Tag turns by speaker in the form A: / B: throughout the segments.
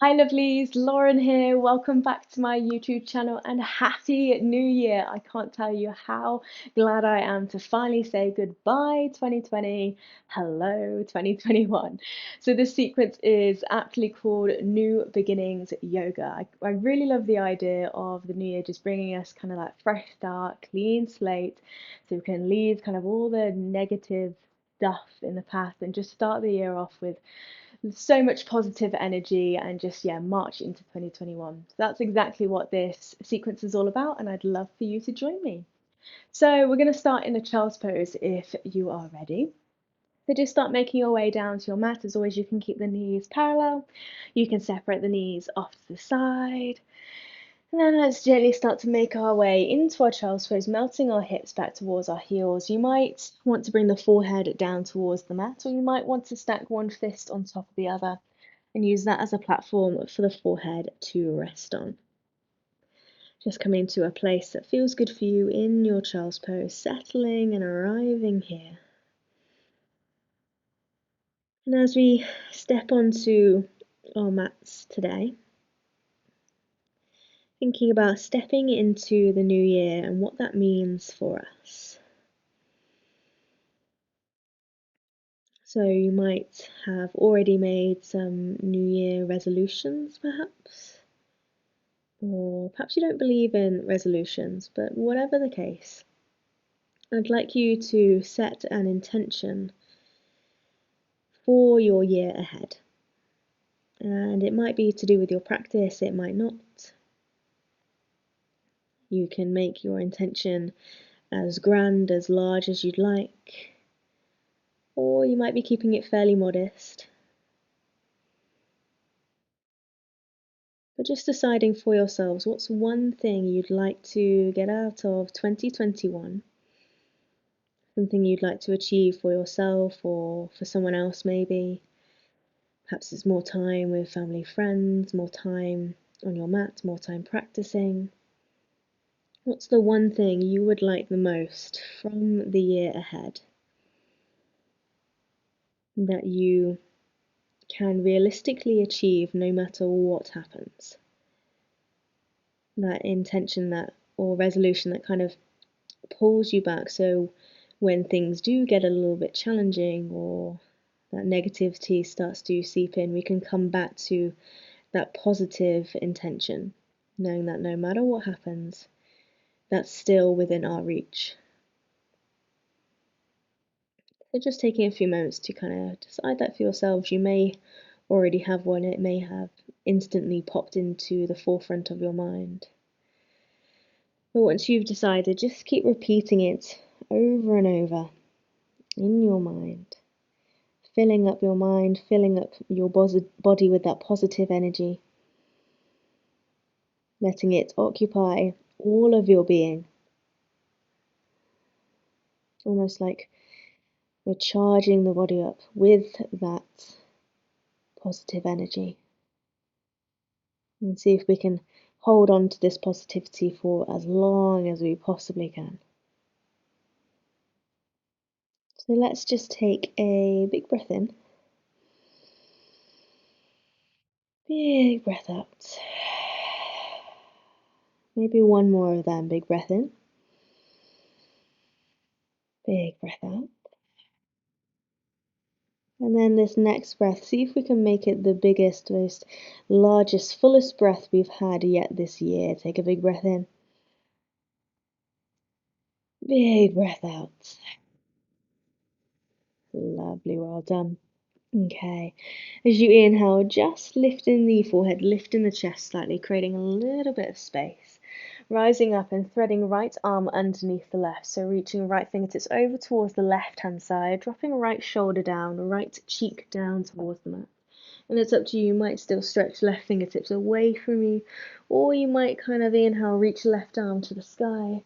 A: Hi lovelies, Lauren here. Welcome back to my YouTube channel and happy new year. I can't tell you how glad I am to finally say goodbye 2020, hello 2021. So this sequence is aptly called New Beginnings Yoga. I really love the idea of the new year just bringing us kind of like fresh start, clean slate, so we can leave kind of all the negative stuff in the past and just start the year off with so much positive energy and just, yeah, march into 2021. So that's exactly what this sequence is all about, and I'd love for you to join me. So we're going to start in a child's pose if you are ready. So just start making your way down to your mat. As always, you can keep the knees parallel. You can separate the knees off to the side. And then let's gently start to make our way into our child's pose, melting our hips back towards our heels. You might want to bring the forehead down towards the mat, or you might want to stack one fist on top of the other and use that as a platform for the forehead to rest on. Just coming to a place that feels good for you in your child's pose, settling and arriving here. And as we step onto our mats today, thinking about stepping into the new year and what that means for us. So you might have already made some New Year resolutions, perhaps. Or perhaps you don't believe in resolutions, but whatever the case, I'd like you to set an intention for your year ahead. And it might be to do with your practice, it might not. You can make your intention as grand, as large as you'd like, or you might be keeping it fairly modest. But just deciding for yourselves what's one thing you'd like to get out of 2021, something you'd like to achieve for yourself or for someone else maybe. Perhaps it's more time with family, friends, more time on your mat, more time practicing. What's the one thing you would like the most from the year ahead that you can realistically achieve no matter what happens? That intention that or resolution that kind of pulls you back, so when things do get a little bit challenging or that negativity starts to seep in, we can come back to that positive intention, knowing that no matter what happens, that's still within our reach. So just taking a few moments to kind of decide that for yourselves. You may already have one, it may have instantly popped into the forefront of your mind. But once you've decided, just keep repeating it over and over in your mind, filling up your mind, filling up your body with that positive energy, letting it occupy all of your being, almost like we're charging the body up with that positive energy. And see if we can hold on to this positivity for as long as we possibly can. So let's just take a big breath in. Big breath out. Maybe one more of them. Big breath in. Big breath out. And then this next breath, see if we can make it the biggest, most largest, fullest breath we've had yet this year. Take a big breath in. Big breath out. Lovely, well done. Okay, as you inhale, just lifting the forehead, lifting the chest slightly, creating a little bit of space. Rising up and threading right arm underneath the left, so reaching right fingertips over towards the left hand side, dropping right shoulder down, right cheek down towards the mat. And it's up to you, you might still stretch left fingertips away from you, or you might kind of inhale, reach left arm to the sky,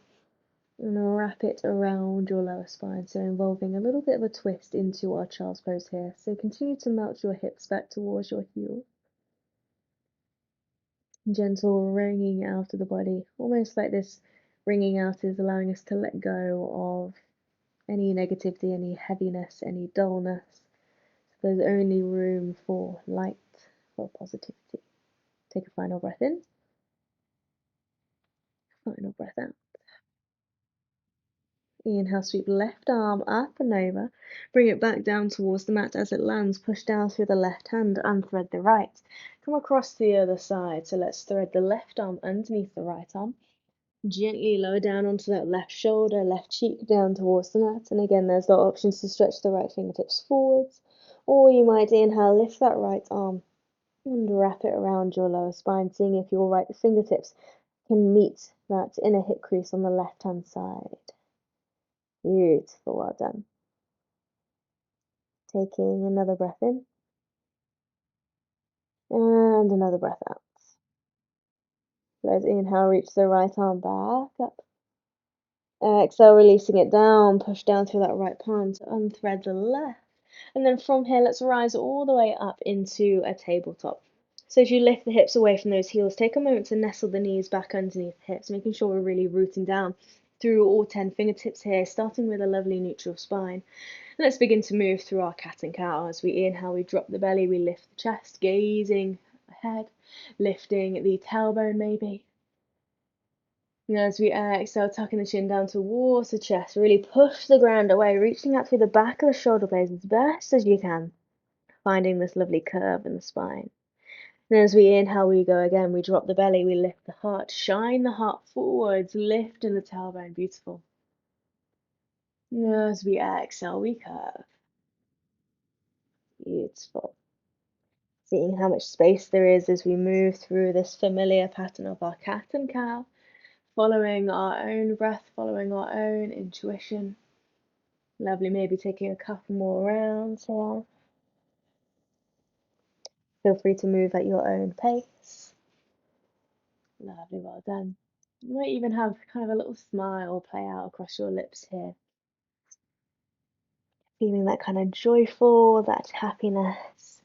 A: and wrap it around your lower spine, so involving a little bit of a twist into our child's pose here. So continue to melt your hips back towards your heels. Gentle wringing out of the body, almost like this wringing out is allowing us to let go of any negativity, any heaviness, any dullness. So there's only room for light, for positivity. Take a final breath in, final breath out. Inhale, sweep left arm up and over. Bring it back down towards the mat as it lands. Push down through the left hand, unthread the right. Come across to the other side. So let's thread the left arm underneath the right arm. Gently lower down onto that left shoulder, left cheek down towards the mat. And again, there's the options to stretch the right fingertips forwards. Or you might inhale, lift that right arm and wrap it around your lower spine, seeing if your right fingertips can meet that inner hip crease on the left hand side. Beautiful, well done. Taking another breath in and another breath out. Let's inhale, reach the right arm back up. Exhale, releasing it down, push down through that right palm to unthread the left. And then from here, let's rise all the way up into a tabletop. So as you lift the hips away from those heels, take a moment to nestle the knees back underneath the hips, making sure we're really rooting down through all 10 fingertips here, starting with a lovely neutral spine. And let's begin to move through our cat and cow. As we inhale, we drop the belly, we lift the chest, gazing ahead, lifting the tailbone maybe. And as we exhale, tucking the chin down towards the chest, really push the ground away, reaching out through the back of the shoulder blades as best as you can, finding this lovely curve in the spine. And as we inhale, we go again, we drop the belly, we lift the heart, shine the heart forwards, lifting the tailbone, beautiful. And as we exhale, we curve, beautiful. Seeing how much space there is as we move through this familiar pattern of our cat and cow, following our own breath, following our own intuition. Lovely, maybe taking a couple more rounds here. Feel free to move at your own pace. Lovely, well done. You might even have kind of a little smile play out across your lips here. Feeling that kind of joyful, that happiness,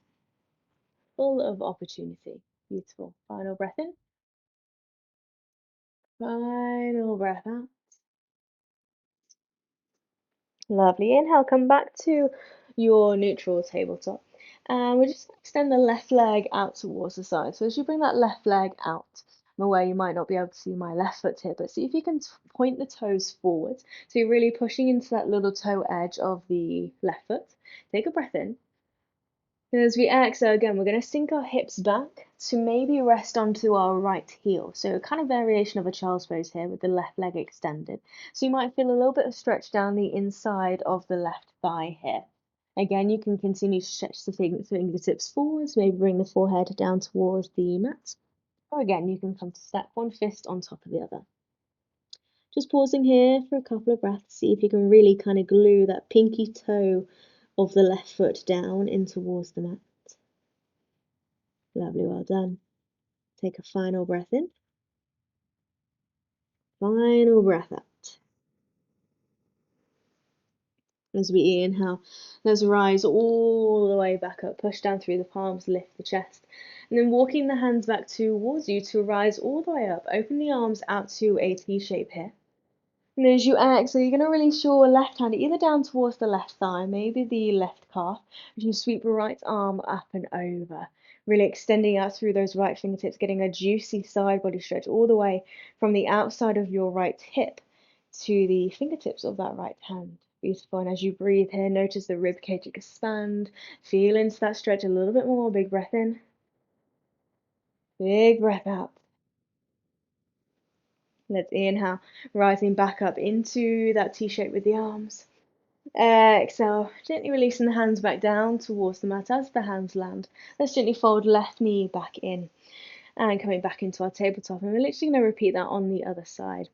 A: full of opportunity. Beautiful. Final breath in. Final breath out. Lovely. Inhale, come back to your neutral tabletop. And we're just going to extend the left leg out towards the side. So as you bring that left leg out, I'm aware you might not be able to see my left foot here, but see if you can point the toes forward. So you're really pushing into that little toe edge of the left foot. Take a breath in. And as we exhale again, we're going to sink our hips back to maybe rest onto our right heel. So kind of variation of a child's pose here with the left leg extended. So you might feel a little bit of stretch down the inside of the left thigh here. Again, you can continue to stretch the fingertips forwards, maybe bring the forehead down towards the mat. Or again, you can come to step one fist on top of the other. Just pausing here for a couple of breaths, see if you can really kind of glue that pinky toe of the left foot down in towards the mat. Lovely, well done. Take a final breath in. Final breath out. As we inhale, let's rise all the way back up. Push down through the palms, lift the chest. And then walking the hands back towards you to rise all the way up. Open the arms out to a T shape here. And as you exhale, you're going to release your left hand either down towards the left thigh, maybe the left calf, as you sweep your right arm up and over. Really extending out through those right fingertips, getting a juicy side body stretch all the way from the outside of your right hip to the fingertips of that right hand. Beautiful. And as you breathe here, notice the rib cage expand. Feel into that stretch a little bit more. Big breath in. Big breath out. Let's inhale, rising back up into that T shape with the arms. Exhale, gently releasing the hands back down towards the mat as the hands land. Let's gently fold left knee back in and coming back into our tabletop. And we're literally going to repeat that on the other side.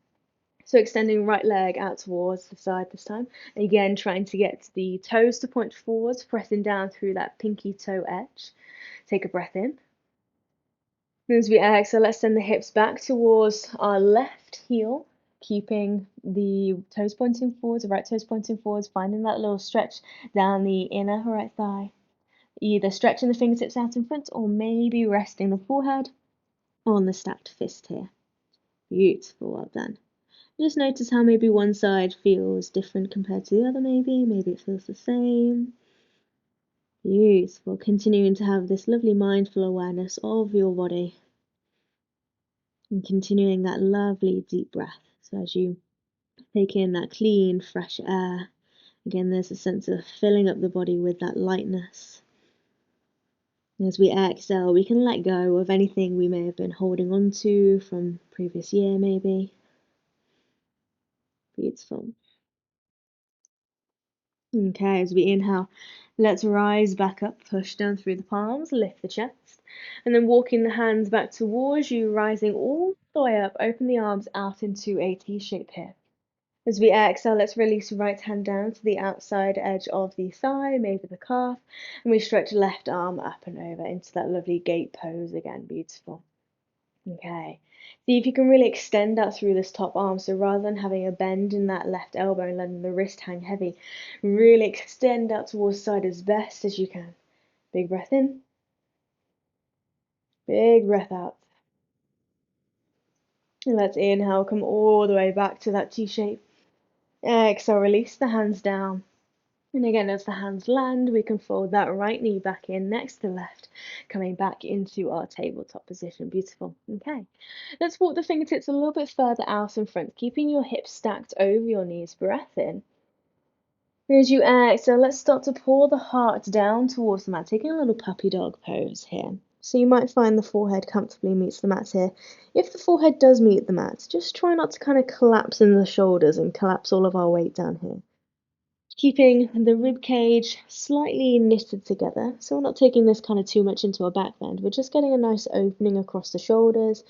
A: So extending right leg out towards the side this time. Again, trying to get the toes to point forwards, pressing down through that pinky toe edge. Take a breath in. As we exhale, let's send the hips back towards our left heel, keeping the toes pointing forwards, the right toes pointing forwards, finding that little stretch down the inner right thigh. Either stretching the fingertips out in front or maybe resting the forehead on the stacked fist here. Beautiful, well done. Just notice how maybe one side feels different compared to the other, maybe it feels the same. Beautiful, continuing to have this lovely mindful awareness of your body. And continuing that lovely deep breath. So as you take in that clean, fresh air, again, there's a sense of filling up the body with that lightness. As we exhale, we can let go of anything we may have been holding on to from previous year, maybe. Beautiful. Okay, as we inhale, let's rise back up, push down through the palms, lift the chest, and then walking the hands back towards you, rising all the way up, open the arms out into a T shape here. As we exhale, let's release the right hand down to the outside edge of the thigh, maybe the calf, and we stretch left arm up and over into that lovely gate pose again. Beautiful. Okay. See if you can really extend that through this top arm. So rather than having a bend in that left elbow and letting the wrist hang heavy, really extend out towards the side as best as you can. Big breath in, big breath out. And let's inhale, come all the way back to that T shape. Exhale, release the hands down. And again, as the hands land, we can fold that right knee back in next to the left, coming back into our tabletop position. Beautiful. Okay. Let's walk the fingertips a little bit further out in front, keeping your hips stacked over your knees. Breath in. As you exhale, let's start to pull the heart down towards the mat, taking a little puppy dog pose here. So you might find the forehead comfortably meets the mat here. If the forehead does meet the mat, just try not to kind of collapse in the shoulders and collapse all of our weight down here. Keeping the rib cage slightly knitted together, so we're not taking this kind of too much into our back bend. We're just getting a nice opening across the shoulders,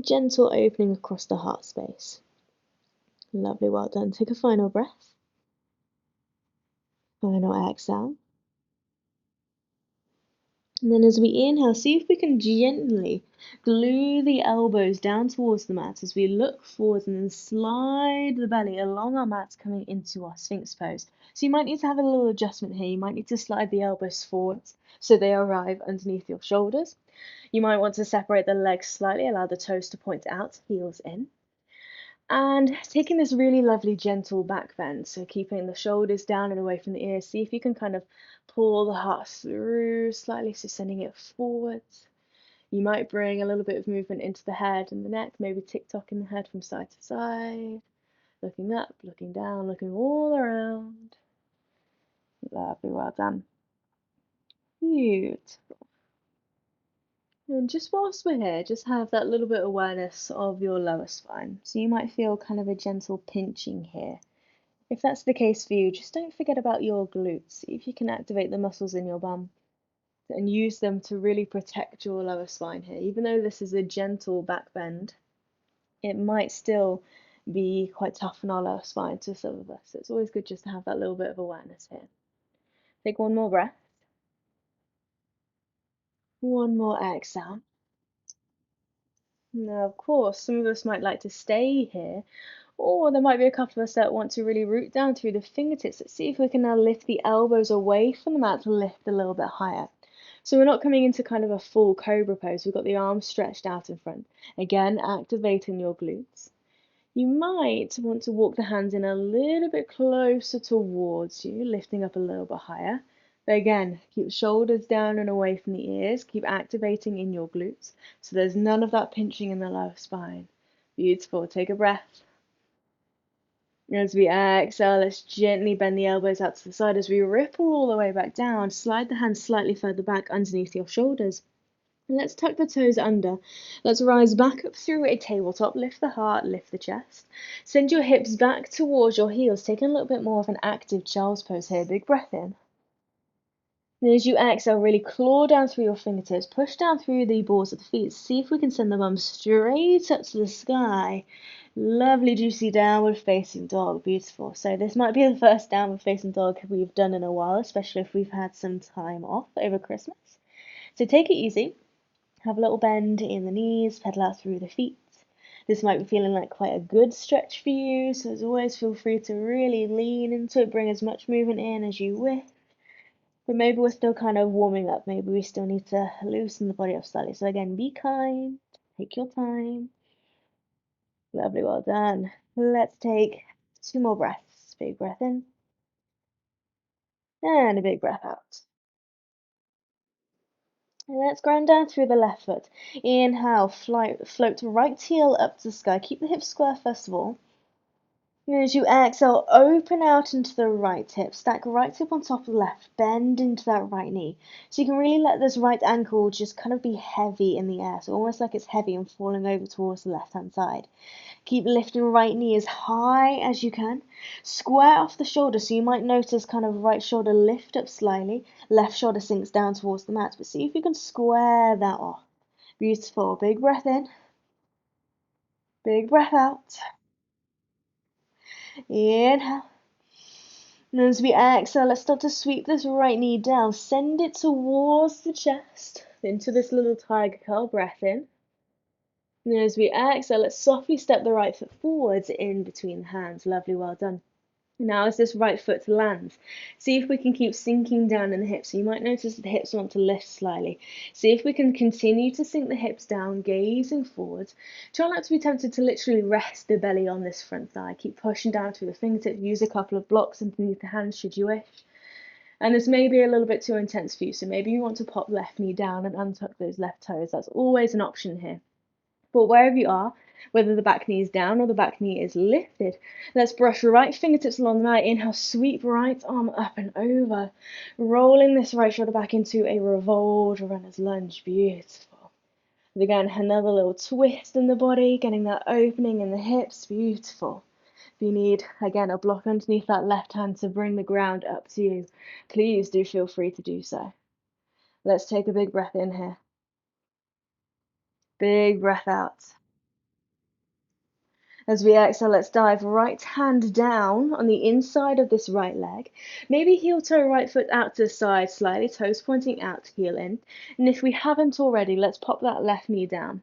A: gentle opening across the heart space. Lovely, well done. Take a final breath. Final exhale. And then as we inhale, see if we can gently glue the elbows down towards the mat as we look forward and then slide the belly along our mat coming into our Sphinx pose. So you might need to have a little adjustment here. You might need to slide the elbows forwards so they arrive underneath your shoulders. You might want to separate the legs slightly, allow the toes to point out, heels in. And taking this really lovely gentle back bend, so keeping the shoulders down and away from the ears, see if you can kind of pull the heart through slightly, so sending it forwards. You might bring a little bit of movement into the head and the neck, maybe tick-tocking the head from side to side, looking up, looking down, looking all around. Lovely, well done. Beautiful. And just whilst we're here, just have that little bit of awareness of your lower spine. So you might feel kind of a gentle pinching here. If that's the case for you, just don't forget about your glutes. See if you can activate the muscles in your bum and use them to really protect your lower spine here. Even though this is a gentle back bend, it might still be quite tough on our lower spine to some of us. So it's always good just to have that little bit of awareness here. Take one more breath. One more exhale. Now, of course, some of us might like to stay here, or there might be a couple of us that want to really root down through the fingertips. Let's see if we can now lift the elbows away from the mat to lift a little bit higher. So we're not coming into kind of a full cobra pose. We've got the arms stretched out in front. Again, activating your glutes. You might want to walk the hands in a little bit closer towards you, lifting up a little bit higher. But again, keep shoulders down and away from the ears. Keep activating in your glutes. So there's none of that pinching in the lower spine. Beautiful. Take a breath. As we exhale, let's gently bend the elbows out to the side as we ripple all the way back down. Slide the hands slightly further back underneath your shoulders. And let's tuck the toes under. Let's rise back up through a tabletop. Lift the heart, lift the chest. Send your hips back towards your heels. Taking a little bit more of an active child's pose here. Big breath in. And as you exhale, really claw down through your fingertips. Push down through the balls of the feet. See if we can send the bum straight up to the sky. Lovely, juicy downward facing dog. Beautiful. So this might be the first downward facing dog we've done in a while, especially if we've had some time off over Christmas. So take it easy. Have a little bend in the knees, pedal out through the feet. This might be feeling like quite a good stretch for you, so as always, feel free to really lean into it, bring as much movement in as you wish. But maybe we're still kind of warming up. Maybe we still need to loosen the body up slightly. So again, be kind, take your time. Lovely, well done. Let's take 2 more breaths. Big breath in and a big breath out. And let's grind down through the left foot. Inhale, float right heel up to the sky. Keep the hips square first of all. And as you exhale, open out into the right hip. Stack right hip on top of the left. Bend into that right knee. So you can really let this right ankle just kind of be heavy in the air. So almost like it's heavy and falling over towards the left-hand side. Keep lifting right knee as high as you can. Square off the shoulder. So you might notice kind of right shoulder lift up slightly. Left shoulder sinks down towards the mat. But see if you can square that off. Beautiful. Big breath in. Big breath out. Inhale. And as we exhale, let's start to sweep this right knee down. Send it towards the chest, into this little tiger curl. Breath in. And as we exhale, let's softly step the right foot forwards in between the hands. Lovely, well done. Now as this right foot lands, see if we can keep sinking down in the hips. So you might notice that the hips want to lift slightly. See if we can continue to sink the hips down, gazing forwards. Try not to be tempted to literally rest the belly on this front thigh. Keep pushing down through the fingertips. Use a couple of blocks underneath the hands should you wish. And this may be a little bit too intense for you, so maybe you want to pop left knee down and untuck those left toes. That's always an option here. But wherever you are, whether the back knee is down or the back knee is lifted, let's brush right fingertips along the mat. Inhale, sweep right arm up and over, rolling this right shoulder back into a revolved runner's lunge. Beautiful. And again, another little twist in the body, getting that opening in the hips. Beautiful. If you need, again, a block underneath that left hand to bring the ground up to you, please do feel free to do so. Let's take a big breath in here. Big breath out. As we exhale, let's dive right hand down on the inside of this right leg. Maybe heel toe right foot out to the side slightly, toes pointing out, heel in. And if we haven't already, let's pop that left knee down.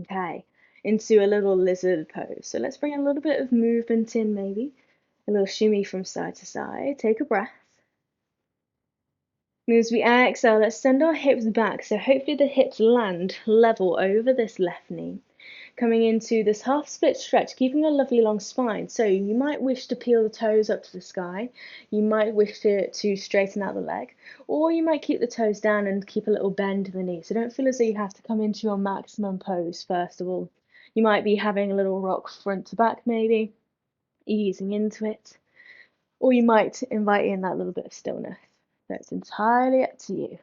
A: Okay, into a little lizard pose. So let's bring a little bit of movement in maybe. A little shimmy from side to side. Take a breath. And as we exhale, let's send our hips back. So hopefully the hips land level over this left knee. Coming into this half split stretch, keeping a lovely long spine. So you might wish to peel the toes up to the sky. You might wish to straighten out the leg. Or you might keep the toes down and keep a little bend in the knee. So don't feel as though you have to come into your maximum pose first of all. You might be having a little rock front to back maybe, easing into it. Or you might invite in that little bit of stillness. So it's entirely up to you.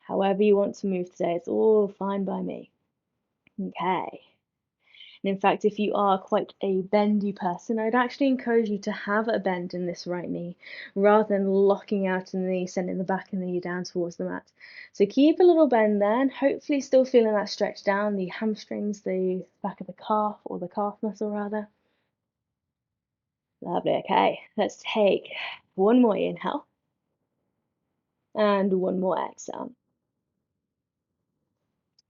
A: However you want to move today, it's all fine by me. Okay. And in fact, if you are quite a bendy person, I'd actually encourage you to have a bend in this right knee rather than locking out in the knee, sending the back of the knee down towards the mat. So keep a little bend there and hopefully still feeling that stretch down the hamstrings, the back of the calf or the calf muscle rather. Lovely. Okay, let's take one more inhale and one more exhale.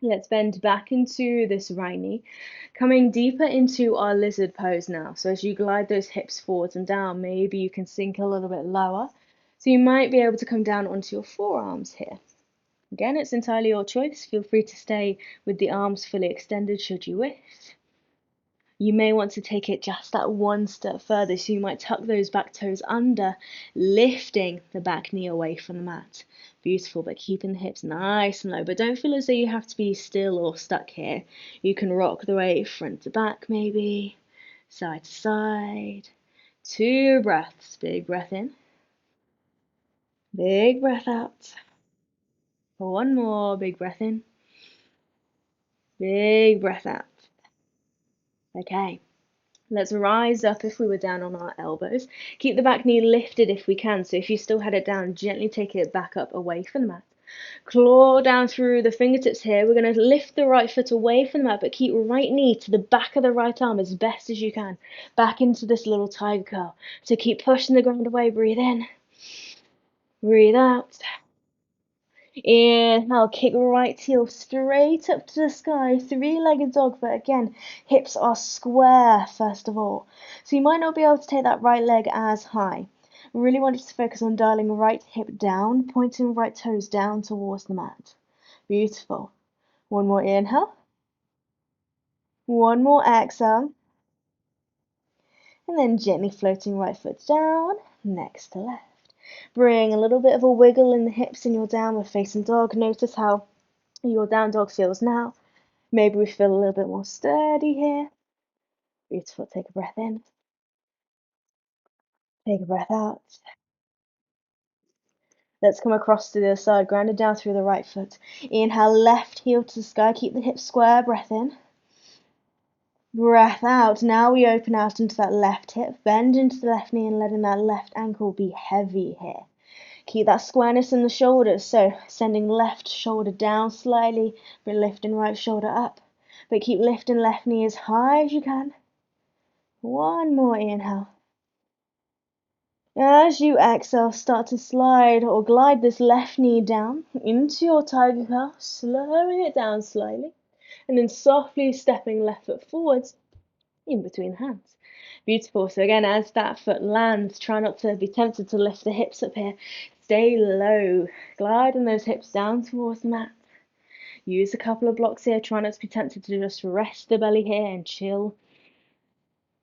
A: Let's bend back into this right knee, coming deeper into our lizard pose now. So as you glide those hips forwards and down, maybe you can sink a little bit lower. So you might be able to come down onto your forearms here. Again, it's entirely your choice. Feel free to stay with the arms fully extended should you wish. You may want to take it just that one step further, so you might tuck those back toes under, lifting the back knee away from the mat. Beautiful, but keeping the hips nice and low. But don't feel as though you have to be still or stuck here. You can rock the weight front to back maybe, side to side. 2 breaths. Big breath in. Big breath out. One more. Big breath in. Big breath out. Okay. Let's rise up if we were down on our elbows. Keep the back knee lifted if we can. So if you still had it down, gently take it back up away from the mat. Claw down through the fingertips here. We're going to lift the right foot away from the mat, but keep right knee to the back of the right arm as best as you can. Back into this little tiger curl. So keep pushing the ground away. Breathe in. Breathe out. Inhale, kick right heel straight up to the sky, 3-legged dog, but again, hips are square first of all. So you might not be able to take that right leg as high. Really want you to focus on dialing right hip down, pointing right toes down towards the mat. Beautiful. One more inhale. One more exhale. And then gently floating right foot down, next to left. Bring a little bit of a wiggle in the hips in your downward facing dog. Notice how your down dog feels now. Maybe we feel a little bit more sturdy here. Beautiful. Take a breath in. Take a breath out. Let's come across to the other side, grounded down through the right foot. Inhale, left heel to the sky. Keep the hips square. Breath in. Breath out. Now we open out into that left hip. Bend into the left knee and letting that left ankle be heavy here. Keep that squareness in the shoulders. So sending left shoulder down slightly, but lifting right shoulder up. But keep lifting left knee as high as you can. One more inhale. As you exhale, start to slide or glide this left knee down into your tiger curl, slowing it down slightly, and then softly stepping left foot forwards in between hands. Beautiful. So again, as that foot lands, try not to be tempted to lift the hips up here. Stay low, gliding those hips down towards the mat. Use a couple of blocks here. Try not to be tempted to just rest the belly here and chill.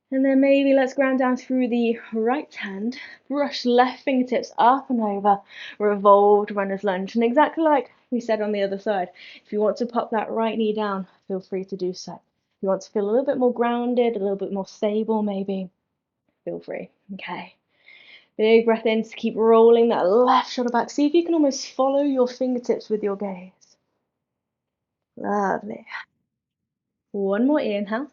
A: And then maybe let's ground down through the right hand, brush left fingertips up and over, revolved runner's lunge. And exactly like we said on the other side, if you want to pop that right knee down, feel free to do so. If you want to feel a little bit more grounded, a little bit more stable maybe, feel free. Okay. Big breath in to keep rolling that left shoulder back. See if you can almost follow your fingertips with your gaze. Lovely. One more inhale.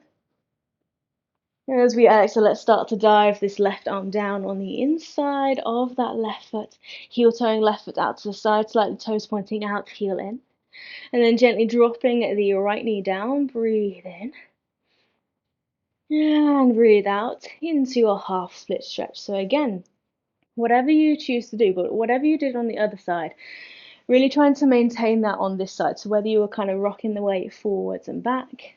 A: As we exhale, let's start to dive this left arm down on the inside of that left foot. Heel toeing left foot out to the side, slightly toes pointing out, heel in. And then gently dropping the right knee down, breathe in. And breathe out into your half split stretch. So again, whatever you choose to do, but whatever you did on the other side, really trying to maintain that on this side. So whether you were kind of rocking the weight forwards and back,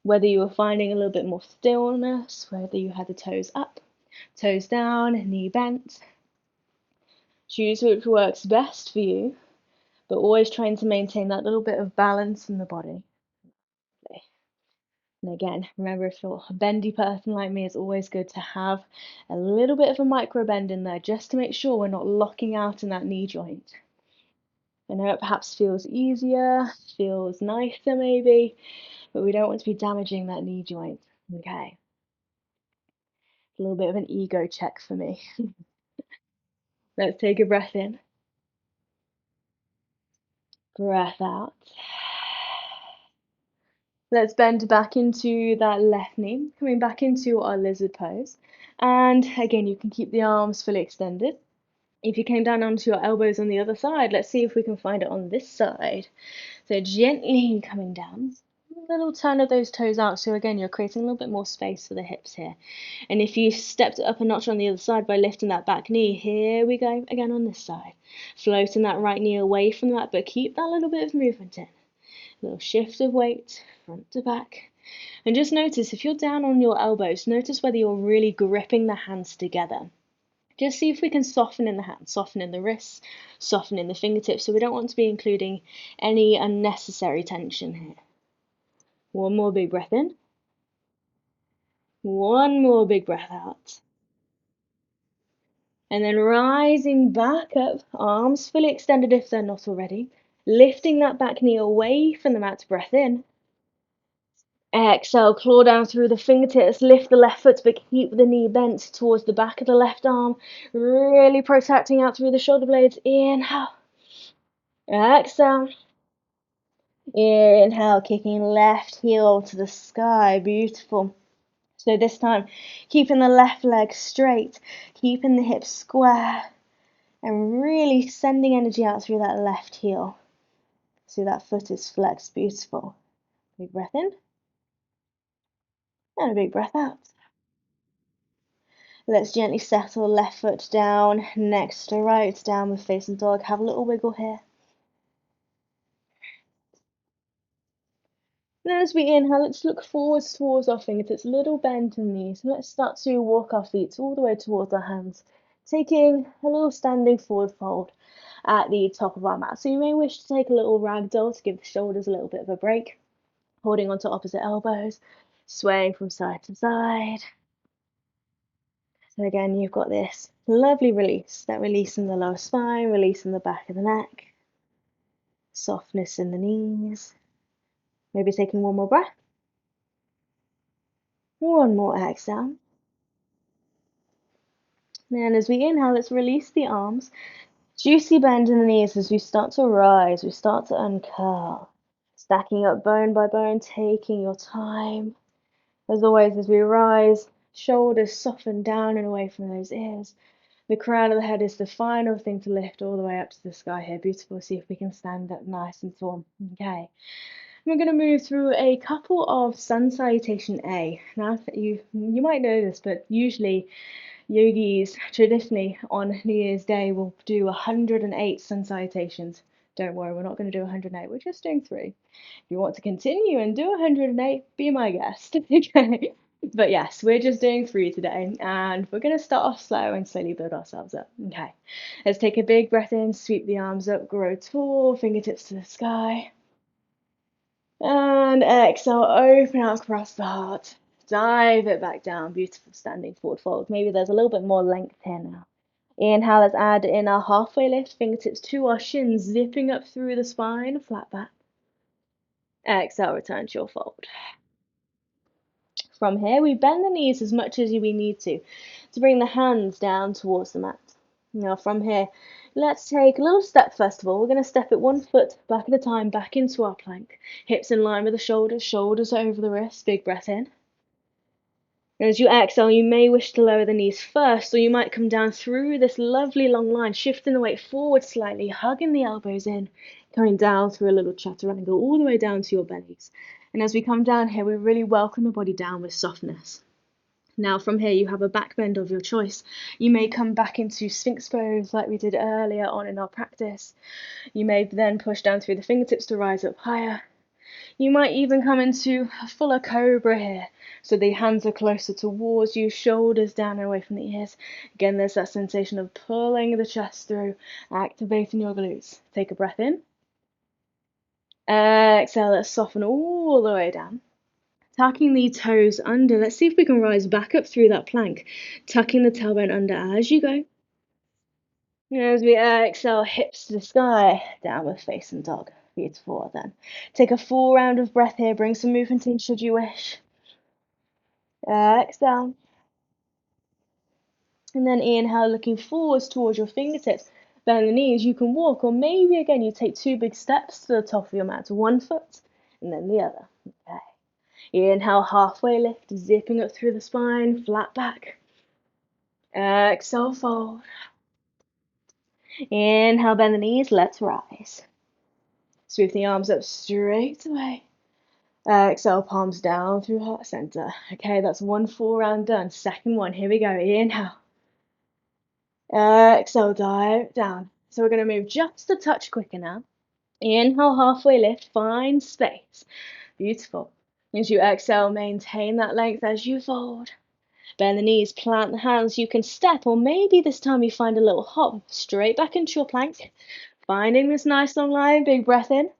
A: whether you were finding a little bit more stillness, whether you had the toes up, toes down, knee bent. Choose which works best for you, but always trying to maintain that little bit of balance in the body. And again, remember, if you're a bendy person like me, it's always good to have a little bit of a micro bend in there just to make sure we're not locking out in that knee joint. I know it perhaps feels easier, feels nicer maybe, but we don't want to be damaging that knee joint. Okay. A little bit of an ego check for me. Let's take a breath in. Breath out. Let's bend back into that left knee, coming back into our lizard pose. And again, you can keep the arms fully extended. If you came down onto your elbows on the other side, let's see if we can find it on this side. So gently coming down, a little turn of those toes out. So again, you're creating a little bit more space for the hips here. And if you stepped it up a notch on the other side by lifting that back knee, here we go again on this side. Floating that right knee away from that, but keep that little bit of movement in. A little shift of weight, front to back. And just notice, if you're down on your elbows, notice whether you're really gripping the hands together. Just see if we can soften in the hands, soften in the wrists, soften in the fingertips. So we don't want to be including any unnecessary tension here. One more big breath in. One more big breath out. And then rising back up, arms fully extended if they're not already. Lifting that back knee away from the mat, breath in. Exhale, claw down through the fingertips, lift the left foot, but keep the knee bent towards the back of the left arm, really protecting out through the shoulder blades. Inhale. Exhale. Inhale, kicking left heel to the sky. Beautiful. So this time, keeping the left leg straight, keeping the hips square, and really sending energy out through that left heel. So that foot is flexed. Beautiful. Big breath in. And a big breath out. Let's gently settle left foot down, next to right, downward facing dog. Have a little wiggle here. Then as we inhale, let's look forwards towards our fingertips, little bend in these. Let's start to walk our feet all the way towards our hands, taking a little standing forward fold at the top of our mat. So you may wish to take a little ragdoll to give the shoulders a little bit of a break, holding onto opposite elbows, swaying from side to side. So again, you've got this lovely release, that release in the lower spine, release in the back of the neck, softness in the knees. Maybe taking one more breath. One more exhale. And as we inhale, let's release the arms. Juicy bend in the knees as we start to rise, we start to uncurl. Stacking up bone by bone, taking your time. As always, as we rise, shoulders soften down and away from those ears. The crown of the head is the final thing to lift all the way up to the sky here. Beautiful. See if we can stand up nice and tall. Okay. We're going to move through a couple of sun salutation A. Now, you might know this, but usually yogis traditionally on New Year's Day will do 108 sun salutations. Don't worry, we're not going to do 108. We're just doing 3. If you want to continue and do 108, be my guest. Okay. But yes, we're just doing 3 today, and we're going to start off slow and slowly build ourselves up. Okay. Let's take a big breath in, sweep the arms up, grow tall, fingertips to the sky. And exhale, open out across the heart. Dive it back down. Beautiful standing forward fold. Maybe there's a little bit more length here now. Inhale, let's add in our halfway lift. Fingertips to our shins, zipping up through the spine, flat back. Exhale, return to your fold. From here, we bend the knees as much as we need to bring the hands down towards the mat. Now from here, let's take a little step first of all. We're going to step it 1 foot back at a time, back into our plank. Hips in line with the shoulders, shoulders over the wrists. Big breath in. And as you exhale, you may wish to lower the knees first, or you might come down through this lovely long line, shifting the weight forward slightly, hugging the elbows in, coming down through a little chaturanga, all the way down to your bellies. And as we come down here, we really welcome the body down with softness. Now from here, you have a back bend of your choice. You may come back into Sphinx pose like we did earlier on in our practice. You may then push down through the fingertips to rise up higher. You might even come into a fuller cobra here. So the hands are closer towards you, shoulders down and away from the ears. Again, there's that sensation of pulling the chest through, activating your glutes. Take a breath in. Exhale, let's soften all the way down. Tucking the toes under. Let's see if we can rise back up through that plank. Tucking the tailbone under as you go. As we exhale, hips to the sky, downward facing dog. Beautiful then. Take a full round of breath here. Bring some movement in should you wish. Exhale. And then inhale, looking forwards towards your fingertips. Bend the knees. You can walk, or maybe again you take 2 big steps to the top of your mat. 1 foot and then the other. Okay. Inhale, halfway lift, zipping up through the spine, flat back. Exhale, fold. Inhale, bend the knees, let's rise. Sweep the arms up straight away. Exhale, palms down through heart center. Okay, that's 1 full round done. Second one, here we go. Inhale. Exhale, dive down. So we're going to move just a touch quicker now. Inhale, halfway lift, find space. Beautiful. As you exhale, maintain that length as you fold. Bend the knees, plant the hands. You can step, or maybe this time you find a little hop straight back into your plank. Finding this nice long line, big breath in.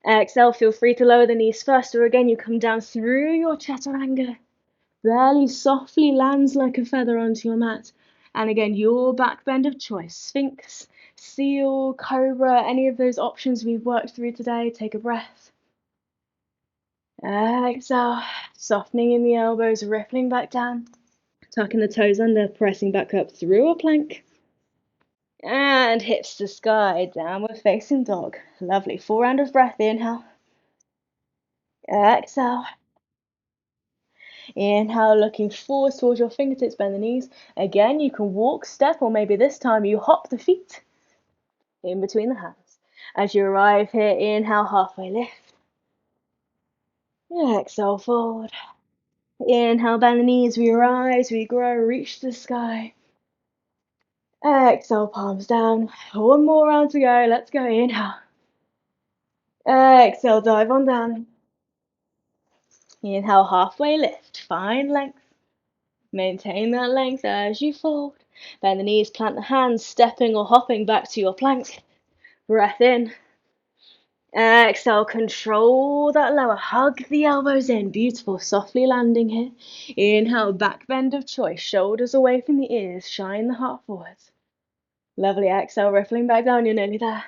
A: Exhale, feel free to lower the knees first, or again, you come down through your chaturanga. Belly softly lands like a feather onto your mat. And again, your back bend of choice. Sphinx, seal, cobra, any of those options we've worked through today. Take a breath. Exhale, softening in the elbows, rippling back down. Tucking the toes under, pressing back up through a plank. And hips to sky, downward facing dog. Lovely. Full round of breath. Inhale. Exhale. Inhale, looking forward towards your fingertips, bend the knees. Again, you can walk, step, or maybe this time you hop the feet in between the hands. As you arrive here, inhale, halfway lift. Exhale, forward. Inhale, bend the knees, we rise, we grow, reach the sky. Exhale, palms down. 1 more round to go. Let's go. Inhale. Exhale, dive on down. Inhale, halfway lift. Find length. Maintain that length as you fold. Bend the knees, plant the hands, stepping or hopping back to your plank. Breath in. Exhale, control that lower. Hug the elbows in. Beautiful. Softly landing here. Inhale, back bend of choice. Shoulders away from the ears. Shine the heart forwards. Lovely. Exhale, rippling back down. You're nearly there.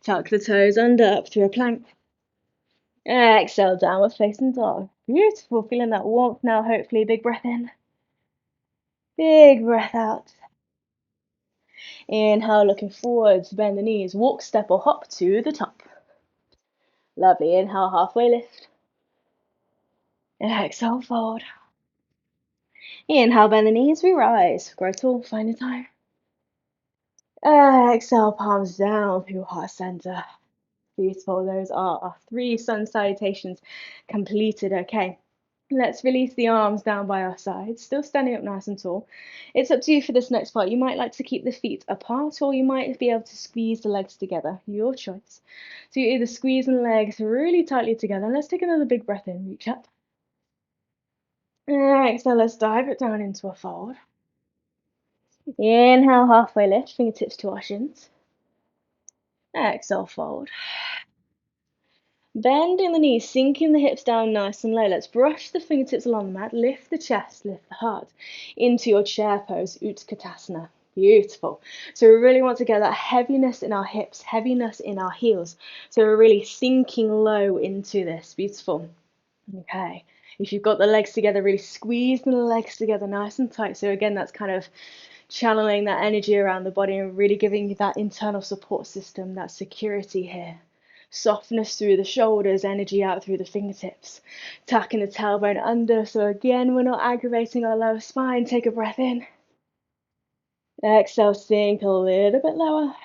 A: Tuck the toes under up through a plank. Exhale, downward facing dog. Beautiful. Feeling that warmth now, hopefully. Big breath in. Big breath out. Inhale, looking forwards. Bend the knees. Walk, step, or hop to the top. Lovely. Inhale, halfway lift. Exhale, fold. Inhale, bend the knees, we rise. Grow tall, find a time. Exhale, palms down through heart center. Beautiful. Those are our 3 sun salutations completed. Okay. Let's release the arms down by our sides, still standing up nice and tall. It's up to you for this next part. You might like to keep the feet apart, or you might be able to squeeze the legs together. Your choice. So you either squeeze the legs really tightly together. Let's take another big breath in. Reach up. Exhale, let's dive it down into a fold. Inhale, halfway lift, fingertips to our shins. Exhale, fold. Bending the knees, sinking the hips down nice and low. Let's brush the fingertips along the mat. Lift the chest, lift the heart into your chair pose, Utkatasana. Beautiful. So we really want to get that heaviness in our hips, heaviness in our heels. So we're really sinking low into this. Beautiful. Okay. If you've got the legs together, really squeeze the legs together nice and tight. So again, that's kind of channeling that energy around the body and really giving you that internal support system, that security here. Softness through the shoulders, energy out through the fingertips. Tucking the tailbone under, so again, we're not aggravating our lower spine. Take a breath in. Exhale, sink a little bit lower.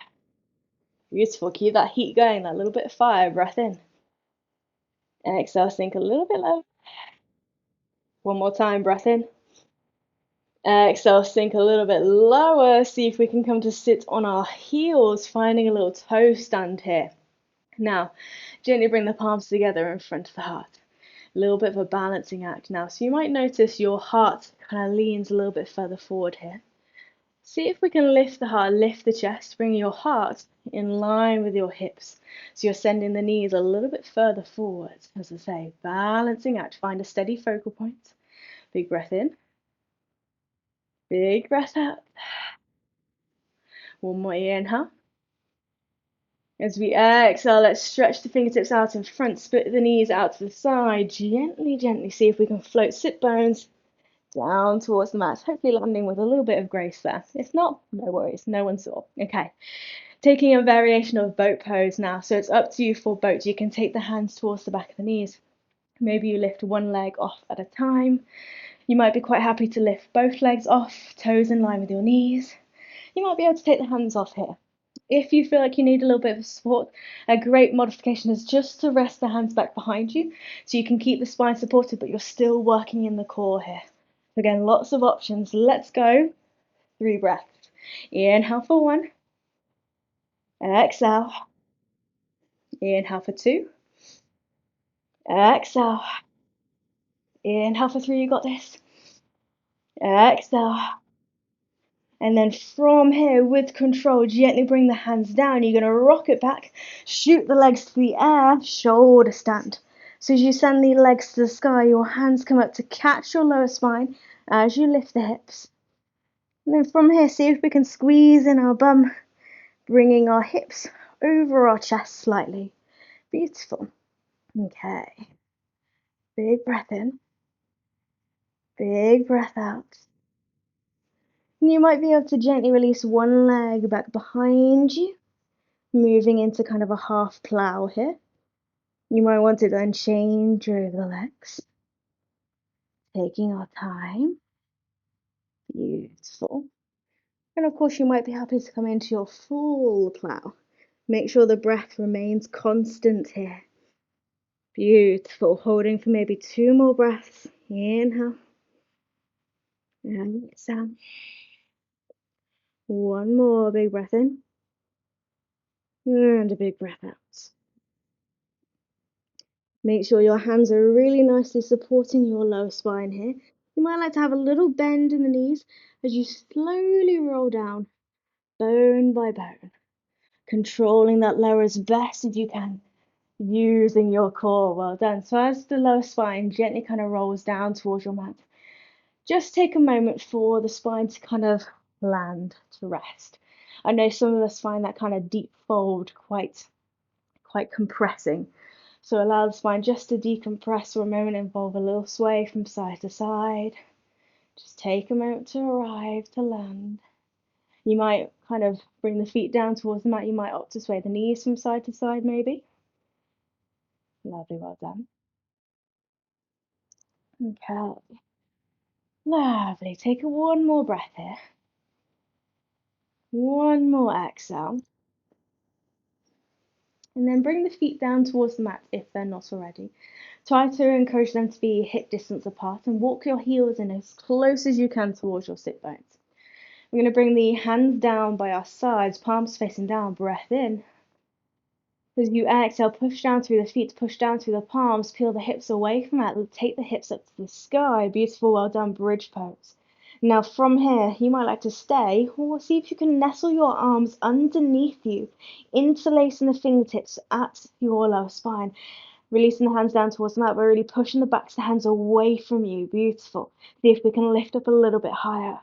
A: Beautiful. Keep that heat going, that little bit of fire. Breath in. Exhale, sink a little bit lower. One more time, breath in. Exhale, sink a little bit lower. See if we can come to sit on our heels, finding a little toe stand here. Now, gently bring the palms together in front of the heart. A little bit of a balancing act now. So you might notice your heart kind of leans a little bit further forward here. See if we can lift the heart, lift the chest, bring your heart in line with your hips. So you're sending the knees a little bit further forward. As I say, balancing act. Find a steady focal point. Big breath in. Big breath out. One more inhale. As we exhale, let's stretch the fingertips out in front, split the knees out to the side. Gently, gently see if we can float sit bones down towards the mat. Hopefully landing with a little bit of grace there. If not, no worries, no one saw. Okay, taking a variation of boat pose now. So it's up to you for boat. You can take the hands towards the back of the knees. Maybe you lift one leg off at a time. You might be quite happy to lift both legs off, toes in line with your knees. You might be able to take the hands off here. If you feel like you need a little bit of support, a great modification is just to rest the hands back behind you so you can keep the spine supported, but you're still working in the core here. Again, lots of options. Let's go. 3 breaths. Inhale for 1. Exhale. Inhale for 2. Exhale. Inhale for 3. You got this. Exhale. And then from here, with control, gently bring the hands down. You're going to rock it back, shoot the legs to the air, shoulder stand. So as you send the legs to the sky, your hands come up to catch your lower spine as you lift the hips. And then from here, see if we can squeeze in our bum, bringing our hips over our chest slightly. Beautiful. Okay. Big breath in. Big breath out. And you might be able to gently release one leg back behind you, moving into kind of a half plow here. You might want to then change over the legs. Taking our time. Beautiful. And of course, you might be happy to come into your full plow. Make sure the breath remains constant here. Beautiful. Holding for maybe 2 more breaths. Inhale. And exhale. One more big breath in. And a big breath out. Make sure your hands are really nicely supporting your lower spine here. You might like to have a little bend in the knees as you slowly roll down, bone by bone, controlling that lower as best as you can. Using your core, well done. So as the lower spine gently kind of rolls down towards your mat, just take a moment for the spine to kind of land to rest. I know some of us find that kind of deep fold quite compressing. So allow the spine just to decompress for a moment, involve a little sway from side to side. Just take a moment to arrive, to land. You might kind of bring the feet down towards the mat. You might opt to sway the knees from side to side, maybe. Lovely, well done. Okay, lovely. Take one more breath here. One more exhale. And then bring the feet down towards the mat if they're not already. Try to encourage them to be hip distance apart and walk your heels in as close as you can towards your sit bones. We're going to bring the hands down by our sides, palms facing down, breath in. As you exhale, push down through the feet, push down through the palms, peel the hips away from that, take the hips up to the sky. Beautiful, well done, bridge pose. Now from here, you might like to stay, or see if you can nestle your arms underneath you, interlacing the fingertips at your lower spine. Releasing the hands down towards the mat, but really pushing the backs of the hands away from you. Beautiful. See if we can lift up a little bit higher.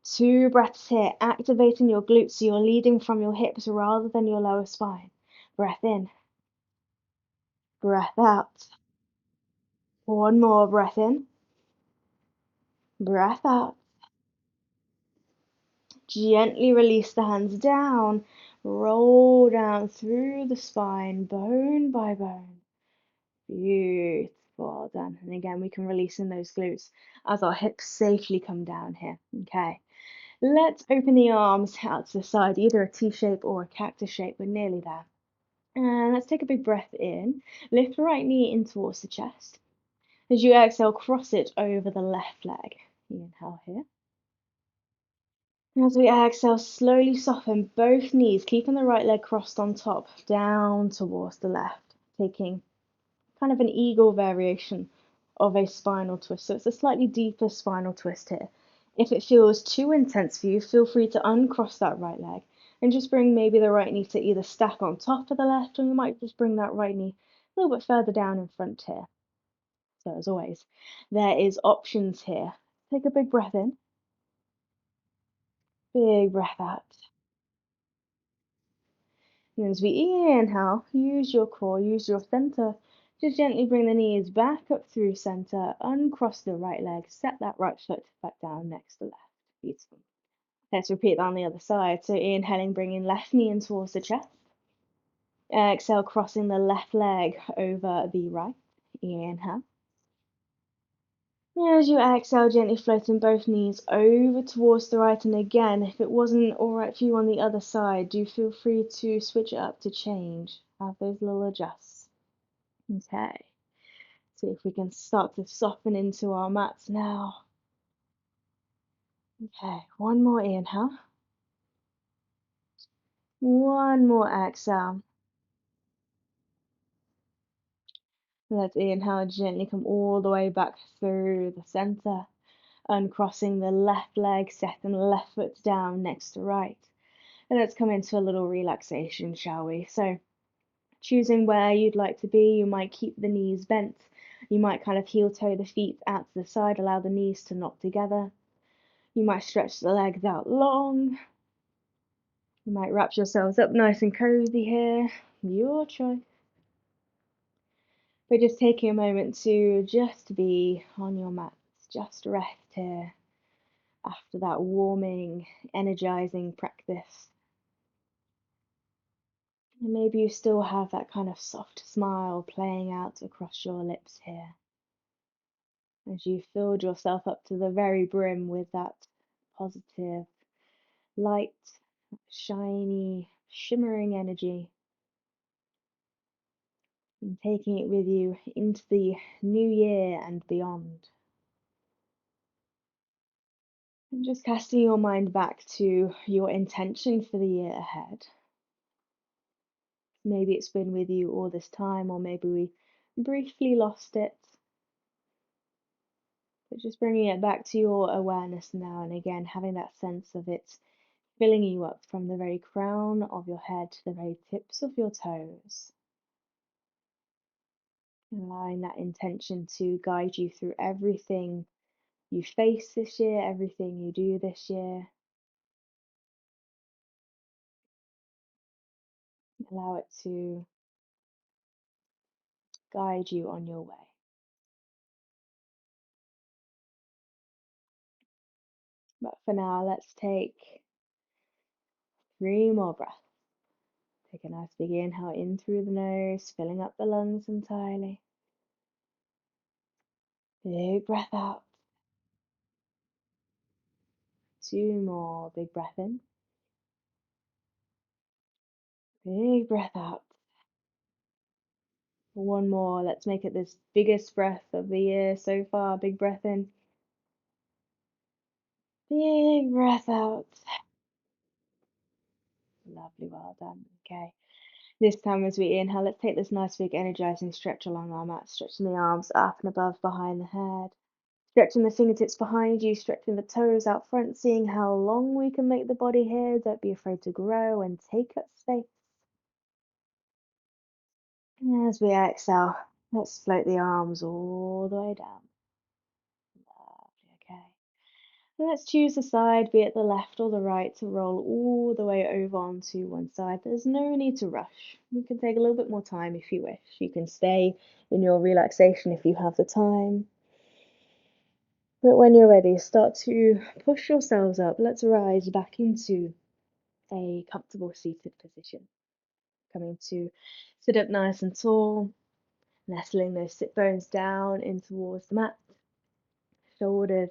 A: 2 breaths here, activating your glutes so you're leading from your hips rather than your lower spine. Breath in, breath out. One more breath in, breath out. Gently release the hands down, roll down through the spine, bone by bone. Beautiful, well done. And again, we can release in those glutes as our hips safely come down here. Okay, let's open the arms out to the side, either a T shape or a cactus shape. We're nearly there. And let's take a big breath in. Lift the right knee in towards the chest. As you exhale, cross it over the left leg. Inhale here. As we exhale, slowly soften both knees, keeping the right leg crossed on top, down towards the left, taking kind of an eagle variation of a spinal twist. So it's a slightly deeper spinal twist here. If it feels too intense for you, feel free to uncross that right leg and just bring maybe the right knee to either stack on top of the left, or you might just bring that right knee a little bit further down in front here. So as always, there is options here. Take a big breath in, big breath out. And as we inhale, use your core, use your center. Just gently bring the knees back up through center, uncross the right leg, set that right foot back down next to left. Beautiful. Let's repeat that on the other side. So inhaling, bringing left knee in towards the chest. Exhale, crossing the left leg over the right. Inhale. As you exhale, gently floating both knees over towards the right. And again, if it wasn't all right for you on the other side, do feel free to switch it up to change. Have those little adjusts. Okay. See if we can start to soften into our mats now. Okay, one more inhale. One more exhale. Let's inhale, gently come all the way back through the center. Uncrossing the left leg, setting the left foot down next to right. And let's come into a little relaxation, shall we? So, choosing where you'd like to be, you might keep the knees bent. You might kind of heel toe the feet out to the side, allow the knees to knock together. You might stretch the legs out long. You might wrap yourselves up nice and cozy here. Your choice. But just taking a moment to just be on your mats, just rest here after that warming, energizing practice. And maybe you still have that kind of soft smile playing out across your lips here as you filled yourself up to the very brim with that positive, light, shiny, shimmering energy, and taking it with you into the new year and beyond. And just casting your mind back to your intention for the year ahead. Maybe it's been with you all this time, or maybe we briefly lost it. But just bringing it back to your awareness now and again, having that sense of it filling you up from the very crown of your head to the very tips of your toes. Allowing that intention to guide you through everything you face this year, everything you do this year. Allow it to guide you on your way. But for now, let's take 3 more breaths. Take a nice big inhale in through the nose, filling up the lungs entirely. Big breath out. 2 more. Big breath in. Big breath out. 1 more. Let's make it this biggest breath of the year so far. Big breath in. Big breath out. Lovely, well done. Okay. This time as we inhale, let's take this nice big energizing stretch along our mat, stretching the arms up and above behind the head. Stretching the fingertips behind you, stretching the toes out front, seeing how long we can make the body here. Don't be afraid to grow and take up space. And as we exhale, let's float the arms all the way down. Lovely, okay. And let's choose a side, be it the left or the right, to roll all the way over onto one side. There's no need to rush. You can take a little bit more time if you wish. You can stay in your relaxation if you have the time. But when you're ready, start to push yourselves up. Let's rise back into a comfortable seated position. Coming to sit up nice and tall, nestling those sit bones down in towards the mat, shoulders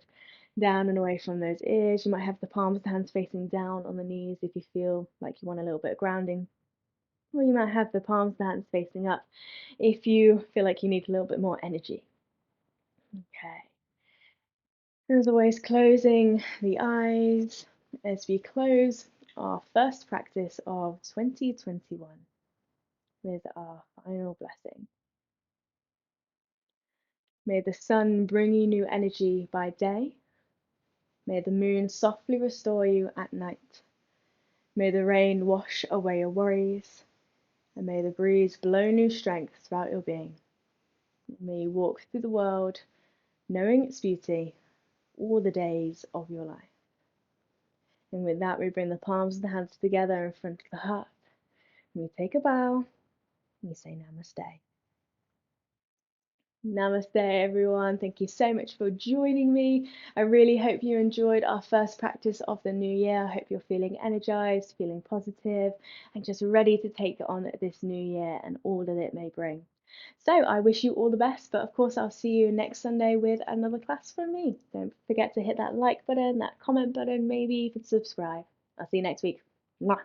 A: down and away from those ears. You might have the palms of the hands facing down on the knees if you feel like you want a little bit of grounding. Or you might have the palms of the hands facing up if you feel like you need a little bit more energy. Okay. As always, closing the eyes as we close our first practice of 2021 with our final blessing. May the sun bring you new energy by day. May the moon softly restore you at night. May the rain wash away your worries. And may the breeze blow new strength throughout your being. May you walk through the world knowing its beauty all the days of your life. And with that, we bring the palms of the hands together in front of the heart. And we take a bow and we say namaste. Namaste, everyone. Thank you so much for joining me. I really hope you enjoyed our first practice of the new year. I hope you're feeling energized, feeling positive, and just ready to take on this new year and all that it may bring. So I wish you all the best, but of course I'll see you next Sunday with another class from me. Don't forget to hit that like button, that comment button, maybe even subscribe. I'll see you next week. Mwah.